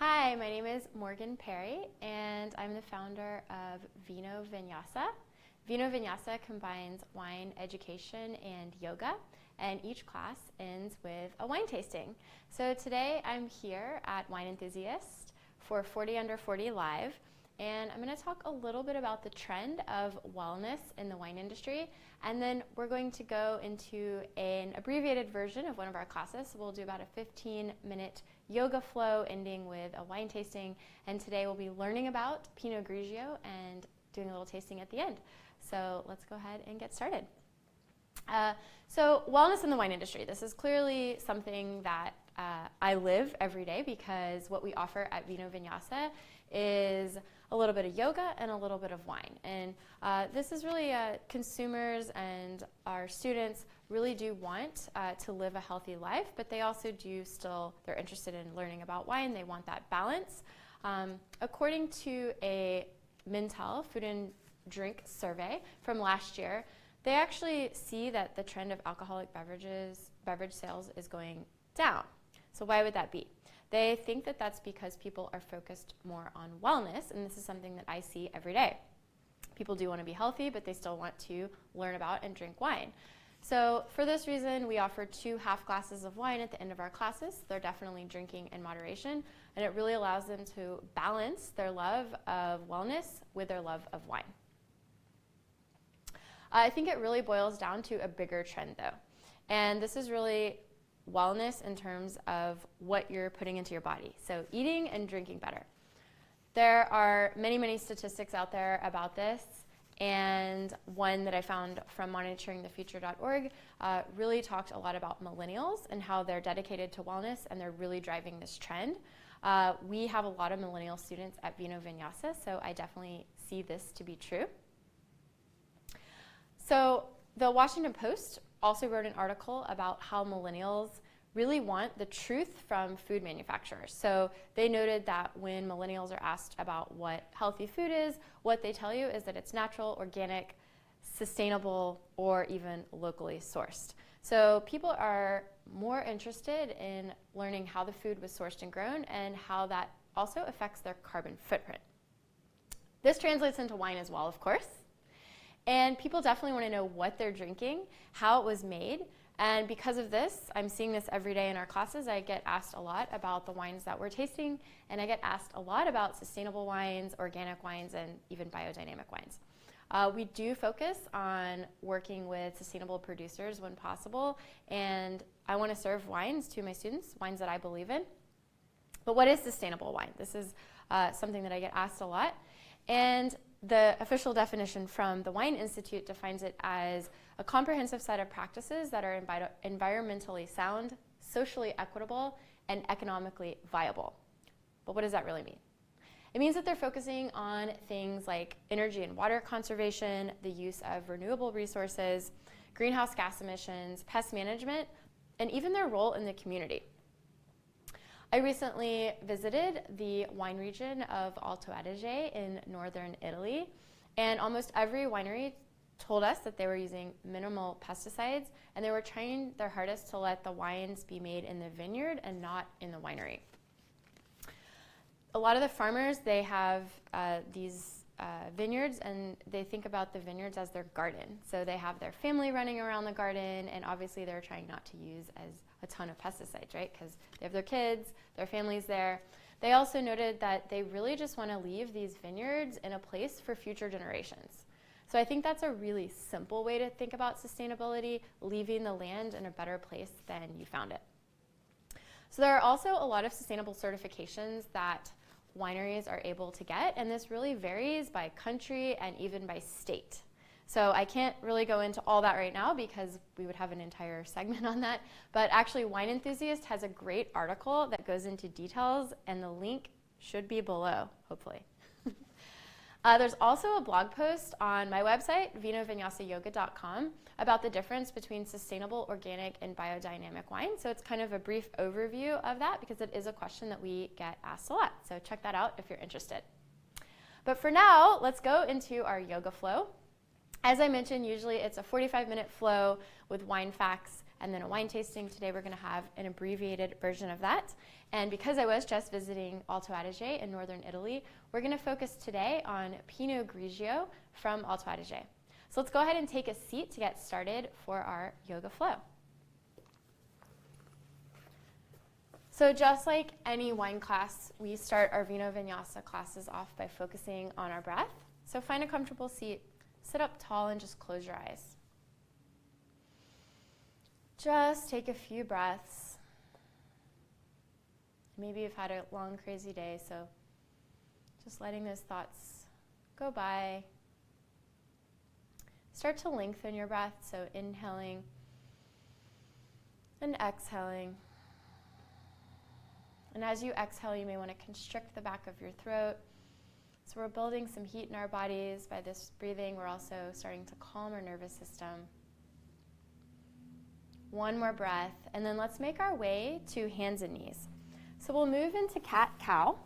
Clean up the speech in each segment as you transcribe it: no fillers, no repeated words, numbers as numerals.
Hi, my name is Morgan Perry, and I'm the founder of Vino Vinyasa. Vino Vinyasa combines wine education and yoga, and each class ends with a wine tasting. So today I'm here at Wine Enthusiast for 40 Under 40 Live, and I'm going to talk a little bit about the trend of wellness in the wine industry, and then we're going to go into an abbreviated version of one of our classes. So we'll do about a 15-minute yoga flow ending with a wine tasting, and today we'll be learning about Pinot Grigio and doing a little tasting at the end. So let's go ahead and get started. So wellness in the wine industry. This is clearly something that I live every day, because what we offer at Vino Vinyasa is a little bit of yoga and a little bit of wine. And this is really consumers and our students really do want to live a healthy life, but they also they're interested in learning about wine. They want that balance. According to a Mintel Food and Drink survey from last year, they actually see that the trend of alcoholic beverage sales is going down. So why would that be? They think that that's because people are focused more on wellness, and this is something that I see every day. People do want to be healthy, but they still want to learn about and drink wine. So for this reason, we offer 2 half glasses of wine at the end of our classes. They're definitely drinking in moderation, and it really allows them to balance their love of wellness with their love of wine. I think it really boils down to a bigger trend, though, and this is really wellness in terms of what you're putting into your body. So eating and drinking better. There are many, many statistics out there about this, and one that I found from monitoringthefuture.org really talked a lot about millennials and how they're dedicated to wellness, and they're really driving this trend. We have a lot of millennial students at Vino Vinyasa, so I definitely see this to be true. So the Washington Post also wrote an article about how millennials really want the truth from food manufacturers. So they noted that when millennials are asked about what healthy food is, what they tell you is that it's natural, organic, sustainable, or even locally sourced. So people are more interested in learning how the food was sourced and grown, and how that also affects their carbon footprint. This translates into wine as well, of course. And people definitely want to know what they're drinking, how it was made, and because of this, I'm seeing this every day in our classes. I get asked a lot about the wines that we're tasting, and I get asked a lot about sustainable wines, organic wines, and even biodynamic wines. We do focus on working with sustainable producers when possible, and I want to serve wines to my students, wines that I believe in. But what is sustainable wine? This is something that I get asked a lot. And the official definition from the Wine Institute defines it as a comprehensive set of practices that are environmentally sound, socially equitable, and economically viable. But what does that really mean? It means that they're focusing on things like energy and water conservation, the use of renewable resources, greenhouse gas emissions, pest management, and even their role in the community. I recently visited the wine region of Alto Adige in northern Italy, and almost every winery told us that they were using minimal pesticides, and they were trying their hardest to let the wines be made in the vineyard and not in the winery. A lot of the farmers, they have these vineyards, and they think about the vineyards as their garden. So they have their family running around the garden, and obviously they're trying not to use a ton of pesticides, right? Because they have their kids, their families there. They also noted that they really just want to leave these vineyards in a place for future generations. So I think that's a really simple way to think about sustainability, leaving the land in a better place than you found it. So there are also a lot of sustainable certifications that wineries are able to get, and this really varies by country and even by state. So I can't really go into all that right now because we would have an entire segment on that, but actually Wine Enthusiast has a great article that goes into details, and the link should be below, hopefully. There's also a blog post on my website, vinovinyasayoga.com, about the difference between sustainable, organic, and biodynamic wine. So it's kind of a brief overview of that, because it is a question that we get asked a lot. So check that out if you're interested. But for now, let's go into our yoga flow. As I mentioned, usually it's a 45-minute flow with wine facts and then a wine tasting. Today we're going to have an abbreviated version of that. And because I was just visiting Alto Adige in northern Italy, we're going to focus today on Pinot Grigio from Alto Adige. So let's go ahead and take a seat to get started for our yoga flow. So just like any wine class, we start our Vino Vinyasa classes off by focusing on our breath. So find a comfortable seat, sit up tall, and just close your eyes. Just take a few breaths. Maybe you've had a long, crazy day, so just letting those thoughts go by. Start to lengthen your breath, so inhaling and exhaling. And as you exhale, you may want to constrict the back of your throat. So we're building some heat in our bodies. By this breathing, we're also starting to calm our nervous system. One more breath, and then let's make our way to hands and knees. So we'll move into cat-cow.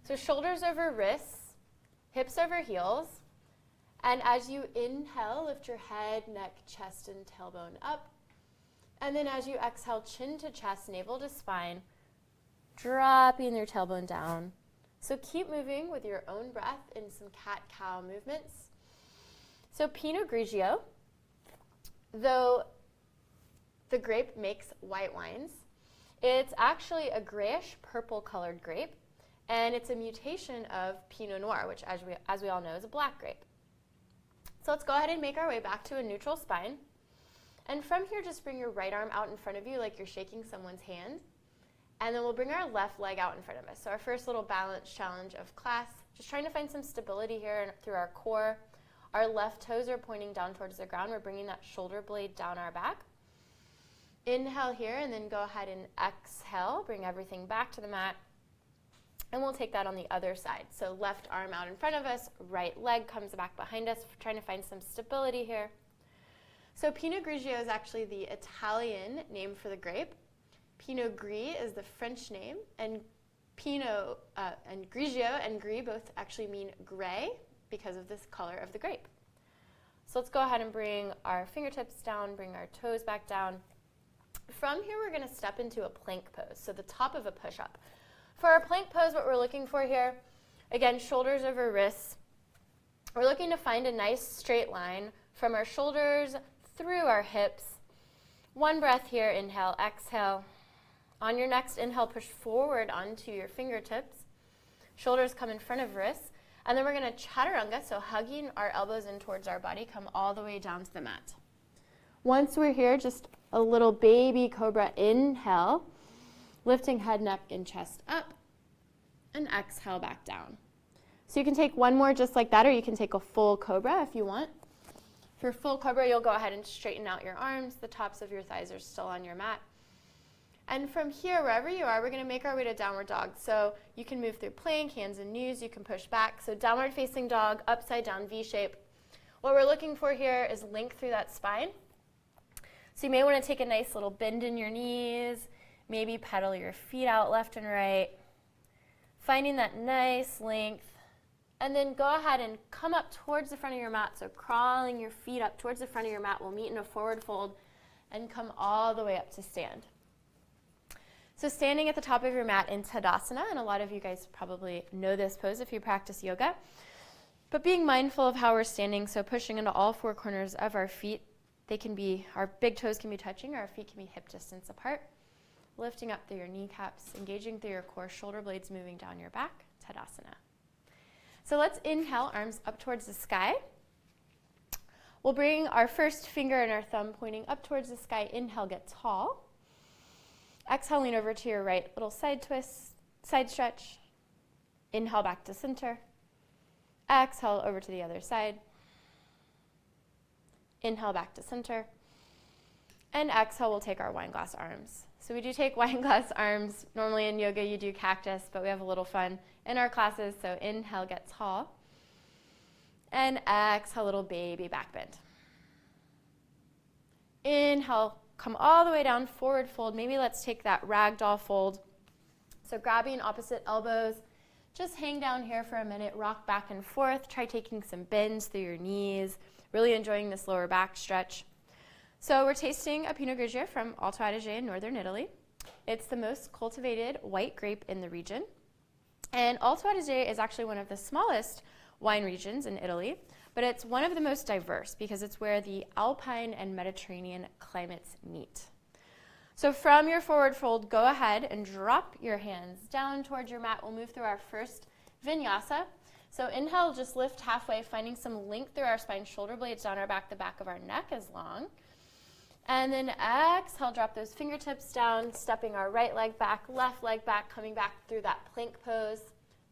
So shoulders over wrists, hips over heels. And as you inhale, lift your head, neck, chest, and tailbone up. And then as you exhale, chin to chest, navel to spine, dropping your tailbone down. So keep moving with your own breath in some cat-cow movements. So Pinot Grigio, though the grape makes white wines, it's actually a grayish purple colored grape, and it's a mutation of Pinot Noir, which as we all know is a black grape. So let's go ahead and make our way back to a neutral spine. And from here, just bring your right arm out in front of you like you're shaking someone's hand. And then we'll bring our left leg out in front of us. So our first little balance challenge of class, just trying to find some stability here through our core. Our left toes are pointing down towards the ground. We're bringing that shoulder blade down our back. Inhale here, and then go ahead and exhale. Bring everything back to the mat. And we'll take that on the other side. So left arm out in front of us, right leg comes back behind us. We're trying to find some stability here. So Pinot Grigio is actually the Italian name for the grape. Pinot Gris is the French name, and Pinot and Grigio and Gris both actually mean gray because of this color of the grape. So let's go ahead and bring our fingertips down, bring our toes back down. From here, we're going to step into a plank pose, so the top of a push-up. For our plank pose, what we're looking for here, again, shoulders over wrists. We're looking to find a nice straight line from our shoulders through our hips. One breath here, inhale, exhale. On your next inhale, push forward onto your fingertips. Shoulders come in front of wrists. And then we're going to chaturanga, so hugging our elbows in towards our body, come all the way down to the mat. Once we're here, just a little baby cobra inhale, lifting head, neck, and chest up, and exhale back down. So you can take one more just like that, or you can take a full cobra if you want. For full cobra, you'll go ahead and straighten out your arms. The tops of your thighs are still on your mat. And from here, wherever you are, we're going to make our way to downward dog. So you can move through plank, hands and knees. You can push back. So downward facing dog, upside down V shape. What we're looking for here is length through that spine. So you may want to take a nice little bend in your knees, maybe pedal your feet out left and right, finding that nice length. And then go ahead and come up towards the front of your mat. So crawling your feet up towards the front of your mat. We'll meet in a forward fold and come all the way up to stand. So standing at the top of your mat in Tadasana, and a lot of you guys probably know this pose if you practice yoga, but being mindful of how we're standing, so pushing into all four corners of our feet. Our big toes can be touching, or our feet can be hip distance apart. Lifting up through your kneecaps, engaging through your core, shoulder blades moving down your back, Tadasana. So let's inhale, arms up towards the sky. We'll bring our first finger and our thumb pointing up towards the sky. Inhale, get tall. Exhale, lean over to your right, little side twist, side stretch. Inhale, back to center. Exhale, over to the other side. Inhale, back to center. And exhale, we'll take our wine glass arms. So we do take wine glass arms. Normally in yoga, you do cactus, but we have a little fun in our classes. So inhale, get tall. And exhale, little baby back bend. Inhale, come all the way down, forward fold. Maybe let's take that ragdoll fold. So grabbing opposite elbows, just hang down here for a minute, rock back and forth. Try taking some bends through your knees, really enjoying this lower back stretch. So we're tasting a Pinot Grigio from Alto Adige in northern Italy. It's the most cultivated white grape in the region. And Alto Adige is actually one of the smallest wine regions in Italy, but it's one of the most diverse because it's where the Alpine and Mediterranean climates meet. So from your forward fold, go ahead and drop your hands down towards your mat. We'll move through our first vinyasa. So inhale, just lift halfway, finding some length through our spine, shoulder blades down our back, the back of our neck is long. And then exhale, drop those fingertips down, stepping our right leg back, left leg back, coming back through that plank pose,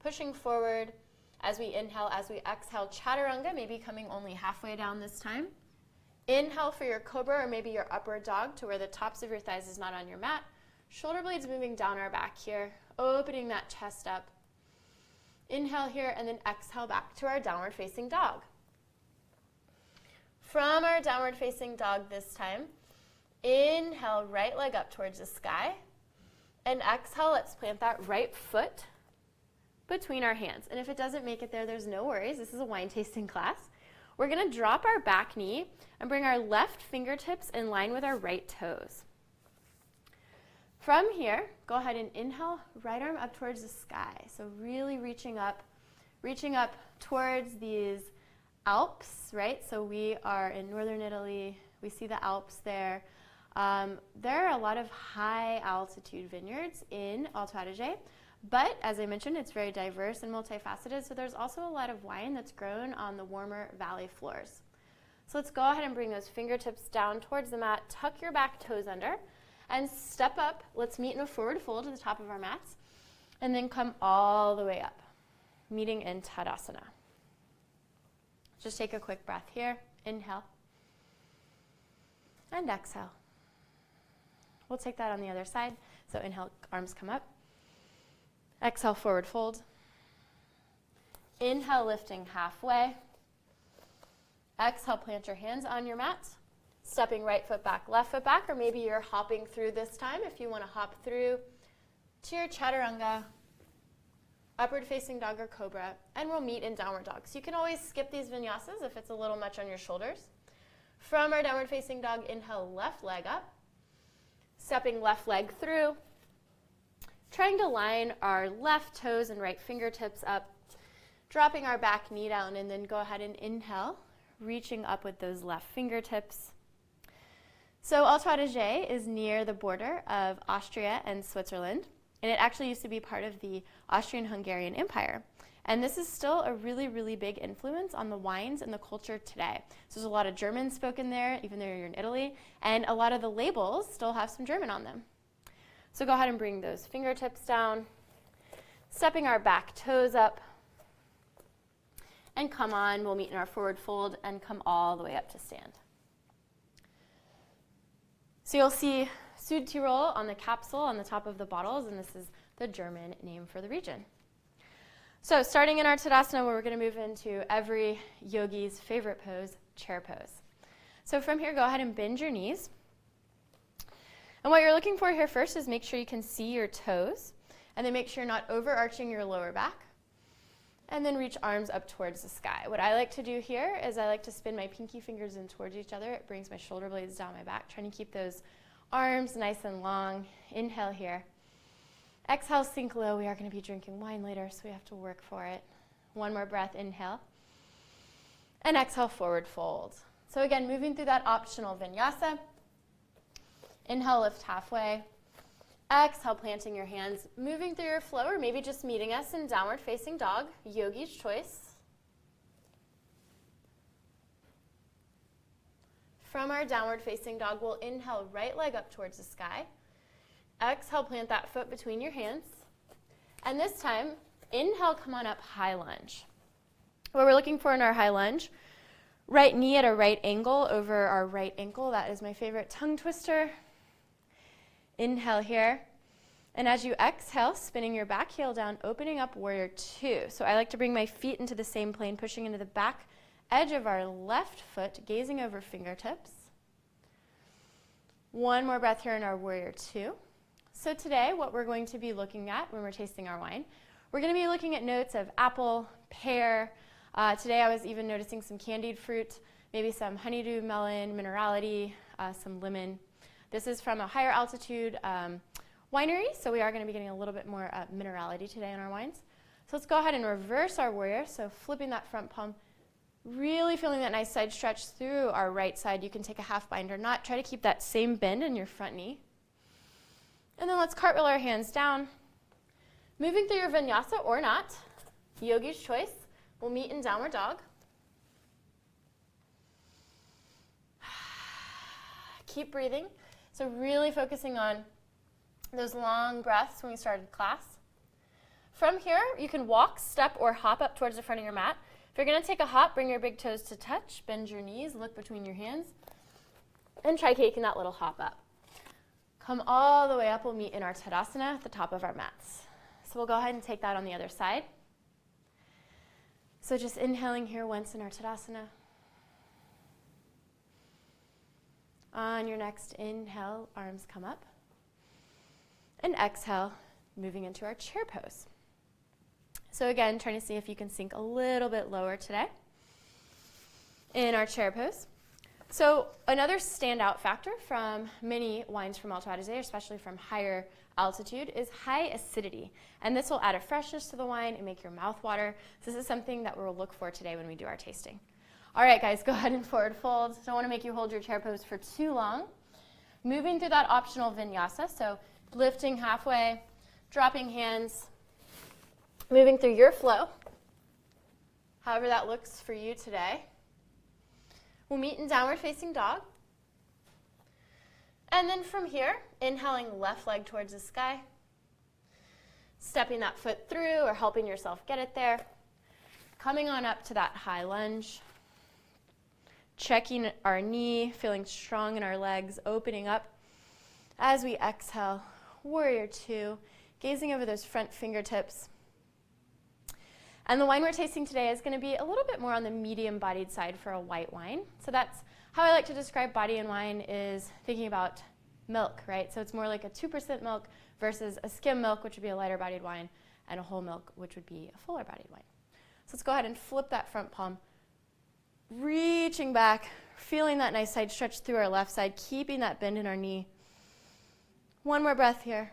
pushing forward as we inhale, as we exhale, chaturanga, maybe coming only halfway down this time. Inhale for your cobra or maybe your upward dog to where the tops of your thighs is not on your mat. Shoulder blades moving down our back here, opening that chest up. Inhale here and then exhale back to our downward facing dog. From our downward facing dog this time, inhale, right leg up towards the sky. And exhale, let's plant that right foot between our hands. And if it doesn't make it there, there's no worries. This is a wine tasting class. We're going to drop our back knee and bring our left fingertips in line with our right toes. From here, go ahead and inhale, right arm up towards the sky. So really reaching up towards these Alps, right? So we are in northern Italy. We see the Alps there. There are a lot of high altitude vineyards in Alto Adige. But as I mentioned, it's very diverse and multifaceted, so there's also a lot of wine that's grown on the warmer valley floors. So let's go ahead and bring those fingertips down towards the mat, tuck your back toes under, and step up. Let's meet in a forward fold to the top of our mats, and then come all the way up, meeting in Tadasana. Just take a quick breath here. Inhale, and exhale. We'll take that on the other side. So inhale, arms come up. Exhale, forward fold. Inhale, lifting halfway. Exhale, plant your hands on your mat. Stepping right foot back, left foot back, or maybe you're hopping through this time if you want to hop through to your chaturanga, upward facing dog or cobra, and we'll meet in downward dog. So you can always skip these vinyasas if it's a little much on your shoulders. From our downward facing dog, inhale, left leg up. Stepping left leg through. Trying to line our left toes and right fingertips up, dropping our back knee down, and then go ahead and inhale, reaching up with those left fingertips. So Alto Adige is near the border of Austria and Switzerland, and it actually used to be part of the Austrian-Hungarian Empire. And this is still a really, really big influence on the wines and the culture today. So there's a lot of German spoken there, even though you're in Italy, and a lot of the labels still have some German on them. So go ahead and bring those fingertips down, stepping our back toes up, and come on. We'll meet in our forward fold and come all the way up to stand. So you'll see Südtirol on the capsule on the top of the bottles, and this is the German name for the region. So starting in our Tadasana, where we're going to move into every yogi's favorite pose, chair pose. So from here, go ahead and bend your knees. And what you're looking for here first is make sure you can see your toes, and then make sure you're not overarching your lower back. And then reach arms up towards the sky. What I like to do here is I like to spin my pinky fingers in towards each other. It brings my shoulder blades down my back, trying to keep those arms nice and long. Inhale here. Exhale, sink low. We are going to be drinking wine later, so we have to work for it. One more breath, inhale. And exhale, forward fold. So again, moving through that optional vinyasa. Inhale, lift halfway. Exhale, planting your hands, moving through your flow, or maybe just meeting us in downward facing dog, yogi's choice. From our downward facing dog, we'll inhale, right leg up towards the sky. Exhale, plant that foot between your hands. And this time, inhale, come on up, high lunge. What we're looking for in our high lunge, right knee at a right angle over our right ankle. That is my favorite tongue twister. Inhale here. And as you exhale, spinning your back heel down, opening up warrior two. So I like to bring my feet into the same plane, pushing into the back edge of our left foot, gazing over fingertips. One more breath here in our warrior two. So today, what we're going to be looking at when we're tasting our wine, we're going to be looking at notes of apple, pear. Today I was even noticing some candied fruit, maybe some honeydew melon, minerality, some lemon. This is from a higher altitude winery, so we are going to be getting a little bit more minerality today in our wines. So let's go ahead and reverse our warrior. So flipping that front palm, really feeling that nice side stretch through our right side. You can take a half bind or not. Try to keep that same bend in your front knee. And then let's cartwheel our hands down. Moving through your vinyasa or not, yogi's choice. We'll meet in downward dog. Keep breathing. So really focusing on those long breaths when we started class. From here, you can walk, step, or hop up towards the front of your mat. If you're going to take a hop, bring your big toes to touch, bend your knees, look between your hands, and try taking that little hop up. Come all the way up. We'll meet in our Tadasana at the top of our mats. So we'll go ahead and take that on the other side. So just inhaling here once in our Tadasana. On your next inhale, arms come up. And exhale, moving into our chair pose. So again, trying to see if you can sink a little bit lower today in our chair pose. So another standout factor from many wines from Alto Adige, especially from higher altitude, is high acidity. And this will add a freshness to the wine and make your mouth water. So this is something that we'll look for today when we do our tasting. All right, guys, go ahead and forward fold. Don't want to make you hold your chair pose for too long. Moving through that optional vinyasa, so lifting halfway, dropping hands, moving through your flow, however that looks for you today. We'll meet in downward facing dog. And then from here, inhaling left leg towards the sky, stepping that foot through or helping yourself get it there. Coming on up to that high lunge. Checking our knee, feeling strong in our legs, opening up as we exhale. Warrior two, gazing over those front fingertips. And the wine we're tasting today is going to be a little bit more on the medium-bodied side for a white wine. So that's how I like to describe body in wine, is thinking about milk, right? So it's more like a 2% milk versus a skim milk, which would be a lighter-bodied wine, and a whole milk, which would be a fuller-bodied wine. So let's go ahead and flip that front palm, reaching back, feeling that nice side stretch through our left side, keeping that bend in our knee. One more breath here.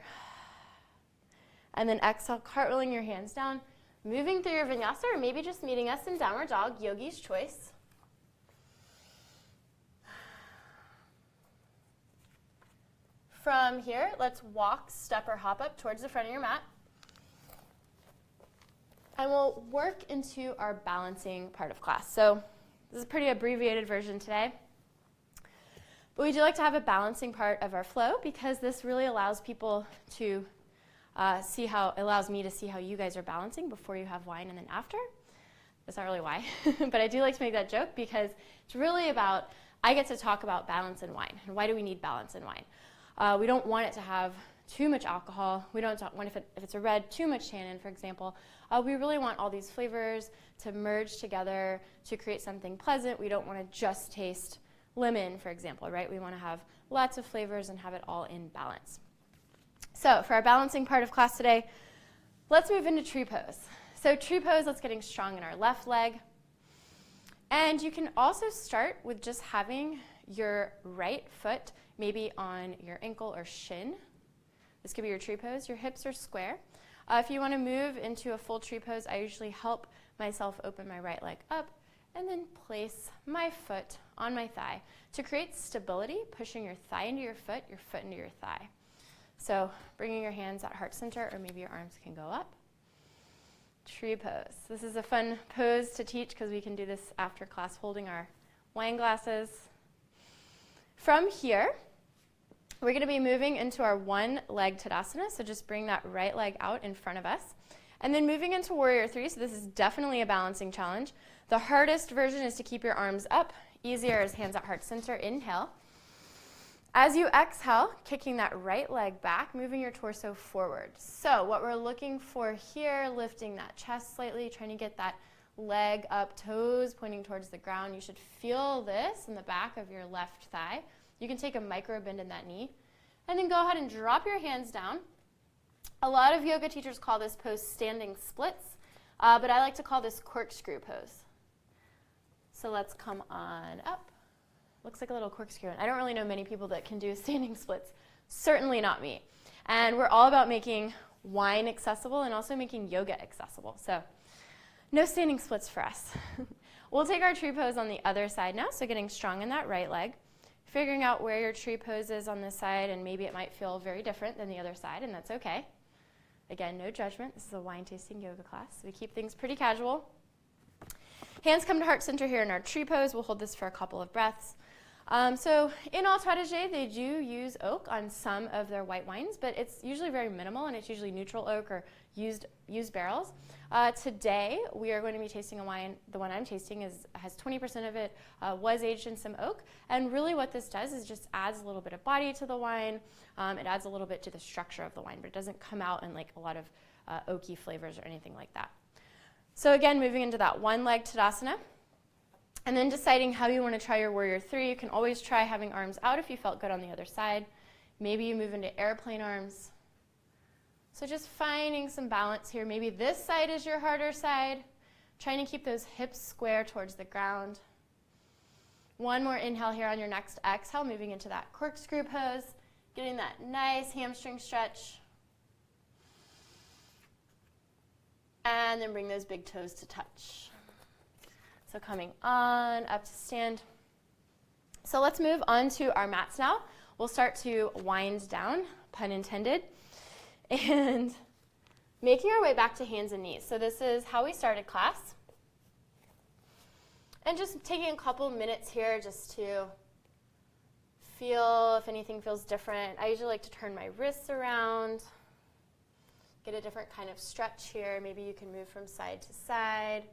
And then exhale, cartwheeling your hands down, moving through your vinyasa, or maybe just meeting us in downward dog, yogi's choice. From here, let's walk, step, or hop up towards the front of your mat. And we'll work into our balancing part of class. So this is a pretty abbreviated version today. But we do like to have a balancing part of our flow because this really allows people to allows me to see how you guys are balancing before you have wine and then after. That's not really why, but I do like to make that joke because it's really about, I get to talk about balance in wine. And why do we need balance in wine? We don't want it to have too much alcohol. We don't want, if it's a red, too much tannin, for example. We really want all these flavors to merge together to create something pleasant. We don't want to just taste lemon, for example, right? We want to have lots of flavors and have it all in balance. So for our balancing part of class today, let's move into tree pose. So tree pose, let's getting strong in our left leg. And you can also start with just having your right foot maybe on your ankle or shin. This could be your tree pose. Your hips are square. If you want to move into a full tree pose, I usually help myself open my right leg up and then place my foot on my thigh to create stability, pushing your thigh into your foot into your thigh. So bringing your hands at heart center, or maybe your arms can go up. Tree pose. This is a fun pose to teach because we can do this after class holding our wine glasses. From here, we're going to be moving into our one leg Tadasana, so just bring that right leg out in front of us. And then moving into Warrior 3, so this is definitely a balancing challenge. The hardest version is to keep your arms up. Easier is hands at heart center, inhale. As you exhale, kicking that right leg back, moving your torso forward. So what we're looking for here, lifting that chest slightly, trying to get that leg up, toes pointing towards the ground. You should feel this in the back of your left thigh. You can take a micro bend in that knee. And then go ahead and drop your hands down. A lot of yoga teachers call this pose standing splits, but I like to call this corkscrew pose. So let's come on up. looks like a little corkscrew. And I don't really know many people that can do standing splits. Certainly not me. And we're all about making wine accessible and also making yoga accessible. So no standing splits for us. We'll take our tree pose on the other side now, so getting strong in that right leg, figuring out where your tree pose is on this side, and maybe it might feel very different than the other side, and that's okay. Again, no judgment. This is a wine tasting yoga class. So we keep things pretty casual. Hands come to heart center here in our tree pose. We'll hold this for a couple of breaths. So in Altradige, they do use oak on some of their white wines, but it's usually very minimal, and it's usually neutral oak or used barrels. Today, we are going to be tasting a wine. The one I'm tasting has 20% of it was aged in some oak, and really what this does is just adds a little bit of body to the wine. It adds a little bit to the structure of the wine, but it doesn't come out in like a lot of oaky flavors or anything like that. So again, moving into that one leg Tadasana. And then deciding how you want to try your Warrior 3. You can always try having arms out if you felt good on the other side. Maybe you move into airplane arms. So just finding some balance here. Maybe this side is your harder side. Trying to keep those hips square towards the ground. One more inhale here on your next exhale, moving into that corkscrew pose. Getting that nice hamstring stretch. And then bring those big toes to touch. So coming on up to stand. So let's move on to our mats now. We'll start to wind down, pun intended, and making our way back to hands and knees. So this is how we started class. And just taking a couple minutes here just to feel if anything feels different. I usually like to turn my wrists around, get a different kind of stretch here. Maybe you can move from side to side.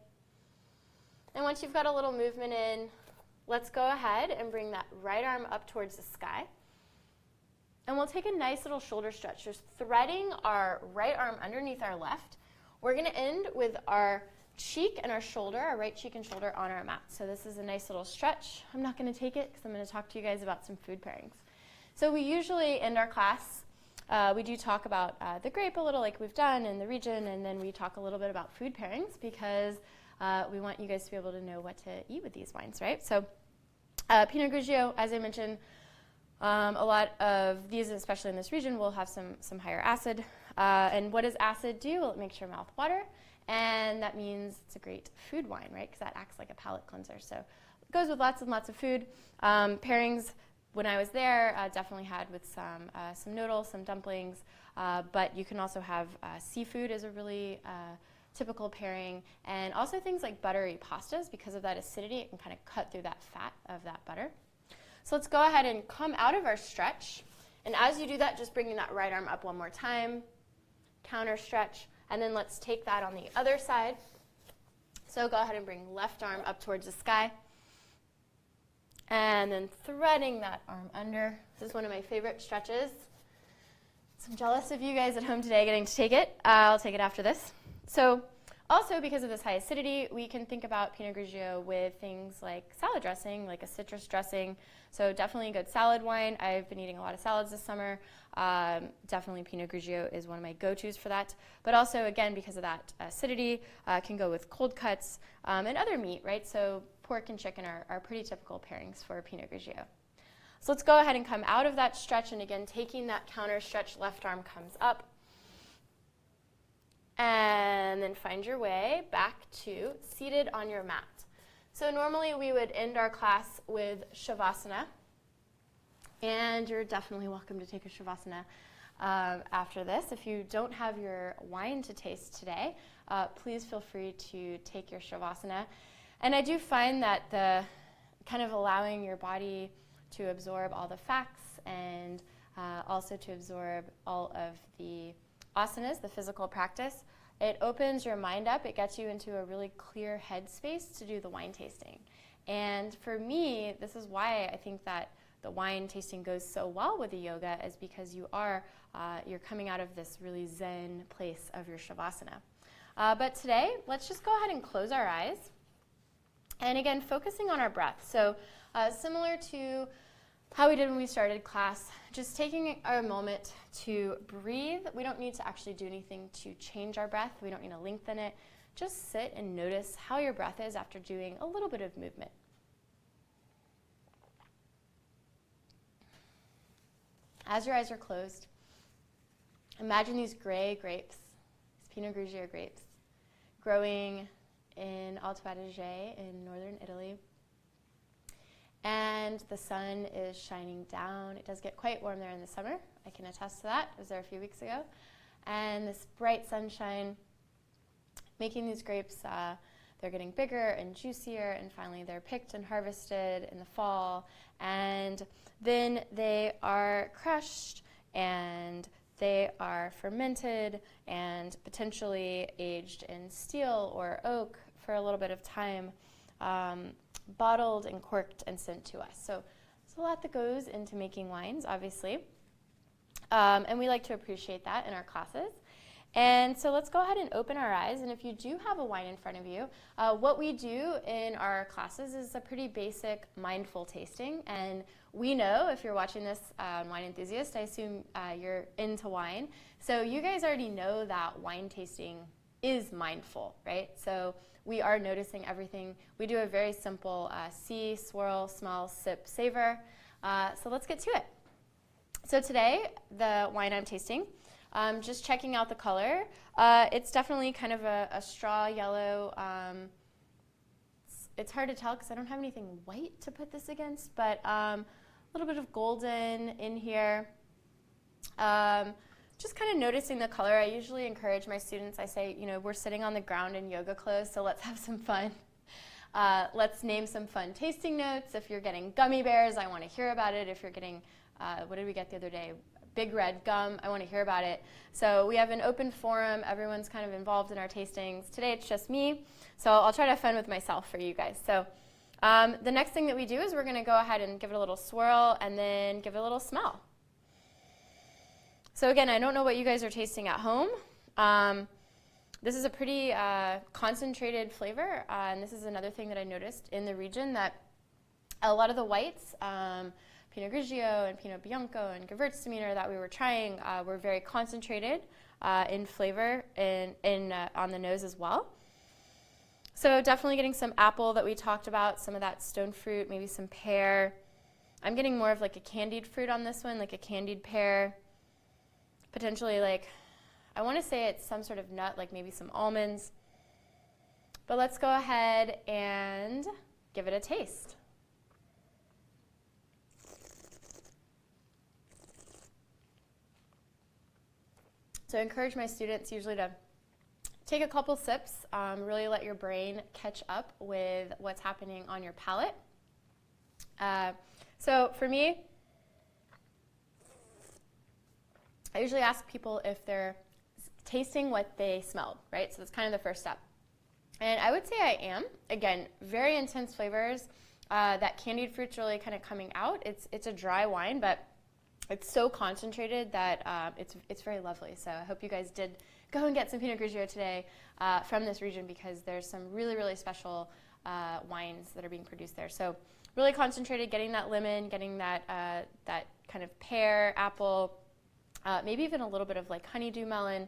And once you've got a little movement in, let's go ahead and bring that right arm up towards the sky. And we'll take a nice little shoulder stretch, just threading our right arm underneath our left. We're going to end with our cheek and our shoulder, our right cheek and shoulder on our mat. So this is a nice little stretch. I'm not going to take it because I'm going to talk to you guys about some food pairings. So we usually end our class, we do talk about the grape a little like we've done in the region, and then we talk a little bit about food pairings because we want you guys to be able to know what to eat with these wines, right? So Pinot Grigio, as I mentioned, a lot of these, especially in this region, will have some higher acid. And what does acid do? Well, it makes your mouth water, and that means it's a great food wine, right? Because that acts like a palate cleanser. So it goes with lots and lots of food. Pairings, when I was there, definitely had with some noodles, some dumplings, but you can also have seafood as a really typical pairing, and also things like buttery pastas. Because of that acidity, it can kind of cut through that fat of that butter. So let's go ahead and come out of our stretch, and as you do that, just bringing that right arm up one more time, counter stretch, and then let's take that on the other side. So go ahead and bring left arm up towards the sky, and then threading that arm under. This is one of my favorite stretches. So I'm jealous of you guys at home today getting to take it. I'll take it after this. So also, because of this high acidity, we can think about Pinot Grigio with things like salad dressing, like a citrus dressing. So definitely a good salad wine. I've been eating a lot of salads this summer. Definitely Pinot Grigio is one of my go-tos for that. But also, again, because of that acidity, can go with cold cuts and other meat, right? So pork and chicken are pretty typical pairings for Pinot Grigio. So let's go ahead and come out of that stretch, and again, taking that counter stretch, left arm comes up. And then find your way back to seated on your mat. So normally we would end our class with Shavasana. And you're definitely welcome to take a Shavasana after this. If you don't have your wine to taste today, please feel free to take your Shavasana. And I do find that the kind of allowing your body to absorb all the facts and also to absorb all of the asanas, the physical practice, it opens your mind up. It gets you into a really clear headspace to do the wine tasting. And for me, this is why I think that the wine tasting goes so well with the yoga, is because you're coming out of this really zen place of your Shavasana. But today, let's just go ahead and close our eyes. And again, focusing on our breath. So similar to how we did when we started class, just taking a moment to breathe. We don't need to actually do anything to change our breath. We don't need to lengthen it. Just sit and notice how your breath is after doing a little bit of movement. as your eyes are closed, imagine these gray grapes, these Pinot Grigio grapes, growing in Alto Adige in northern Italy. And the sun is shining down. It does get quite warm there in the summer. I can attest to that. I was there a few weeks ago. And this bright sunshine making these grapes, they're getting bigger and juicier, and finally they're picked and harvested in the fall. And then they are crushed and they are fermented and potentially aged in steel or oak for a little bit of time, bottled and corked and sent to us. So there's a lot that goes into making wines, obviously. And we like to appreciate that in our classes. And so let's go ahead and open our eyes. And if you do have a wine in front of you, what we do in our classes is a pretty basic mindful tasting. And we know, if you're watching this Wine Enthusiast, I assume you're into wine. So you guys already know that wine tasting is mindful, right? So we are noticing everything. We do a very simple see, swirl, smell, sip, savor. So let's get to it. So today, the wine I'm tasting, just checking out the color. It's definitely kind of a straw yellow. It's hard to tell because I don't have anything white to put this against, but a little bit of golden in here. Just kind of noticing the color. I usually encourage my students, I say, we're sitting on the ground in yoga clothes, so let's have some fun. Let's name some fun tasting notes. If you're getting gummy bears, I want to hear about it. If you're getting, what did we get the other day? Big red gum, I want to hear about it. So we have an open forum. Everyone's kind of involved in our tastings. Today it's just me, so I'll try to have fun with myself for you guys. So the next thing that we do is we're going to go ahead and give it a little swirl and then give it a little smell. So again, I don't know what you guys are tasting at home. This is a pretty concentrated flavor, and this is another thing that I noticed in the region, that a lot of the whites, Pinot Grigio and Pinot Bianco and Gewürztraminer that we were trying were very concentrated in flavor and on the nose as well. So definitely getting some apple that we talked about, some of that stone fruit, maybe some pear. I'm getting more of like a candied fruit on this one, like a candied pear. Potentially I want to say it's some sort of nut, like maybe some almonds. But let's go ahead and give it a taste. So I encourage my students usually to take a couple sips, really let your brain catch up with what's happening on your palate. So for me, I usually ask people if they're tasting what they smelled, right? So that's kind of the first step. And I would say I am. Again, very intense flavors. That candied fruit's really kind of coming out. It's a dry wine, but it's so concentrated that it's very lovely. So I hope you guys did go and get some Pinot Grigio today from this region, because there's some really, really special wines that are being produced there. So really concentrated, getting that lemon, getting that kind of pear, apple, maybe even a little bit of like honeydew melon.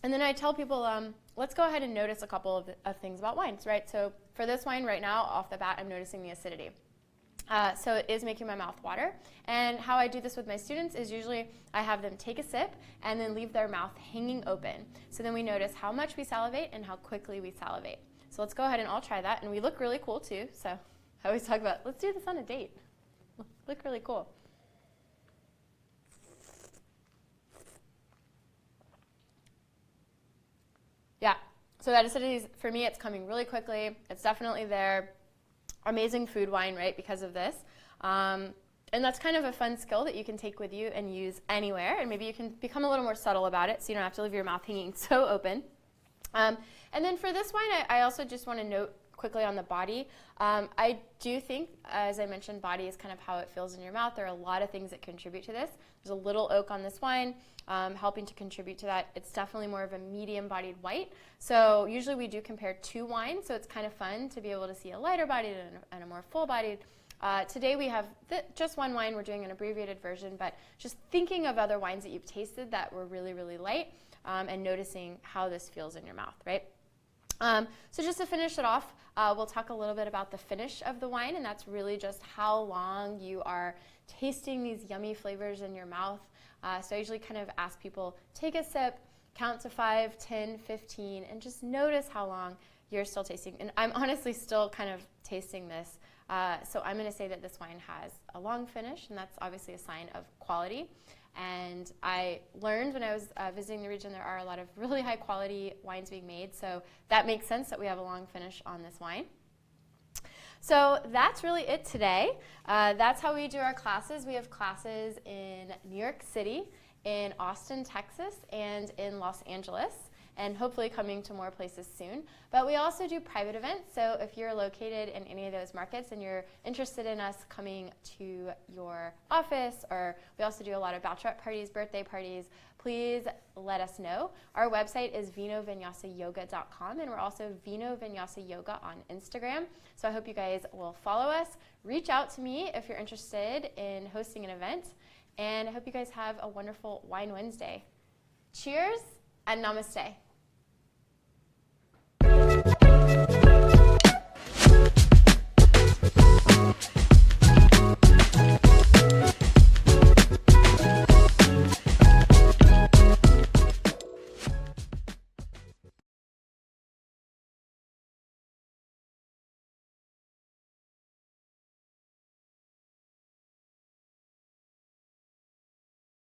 And then I tell people, let's go ahead and notice a couple of things about wines, right? So for this wine right now, off the bat, I'm noticing the acidity. So it is making my mouth water. And how I do this with my students is usually I have them take a sip and then leave their mouth hanging open. So then we notice how much we salivate and how quickly we salivate. So let's go ahead and all try that. And we look really cool too. So I always talk about, let's do this on a date. Look really cool. Yeah, so that acidity is, for me, it's coming really quickly. It's definitely there. Amazing food wine, right, because of this. And that's kind of a fun skill that you can take with you and use anywhere. And maybe you can become a little more subtle about it so you don't have to leave your mouth hanging so open. And then for this wine, I also just want to note quickly on the body. I do think, as I mentioned, body is kind of how it feels in your mouth. There are a lot of things that contribute to this. There's a little oak on this wine, helping to contribute to that. It's definitely more of a medium-bodied white. So usually we do compare two wines, so it's kind of fun to be able to see a lighter-bodied and a more full-bodied. Today we have just one wine. We're doing an abbreviated version, but just thinking of other wines that you've tasted that were really, really light, and noticing how this feels in your mouth, right? So just to finish it off, we'll talk a little bit about the finish of the wine, and that's really just how long you are tasting these yummy flavors in your mouth. So I usually kind of ask people, take a sip, count to 5, 10, 15, and just notice how long you're still tasting. And I'm honestly still kind of tasting this. So I'm going to say that this wine has a long finish, and that's obviously a sign of quality. And I learned when I was visiting the region, there are a lot of really high quality wines being made. So that makes sense that we have a long finish on this wine. So that's really it today. That's how we do our classes. We have classes in New York City, in Austin, Texas, and in Los Angeles, and hopefully coming to more places soon. But we also do private events, so if you're located in any of those markets and you're interested in us coming to your office, or we also do a lot of bachelorette parties, birthday parties, please let us know. Our website is vinovinyasayoga.com, and we're also Vino Vinyasa Yoga on Instagram. So I hope you guys will follow us. Reach out to me if you're interested in hosting an event, and I hope you guys have a wonderful Wine Wednesday. Cheers and namaste.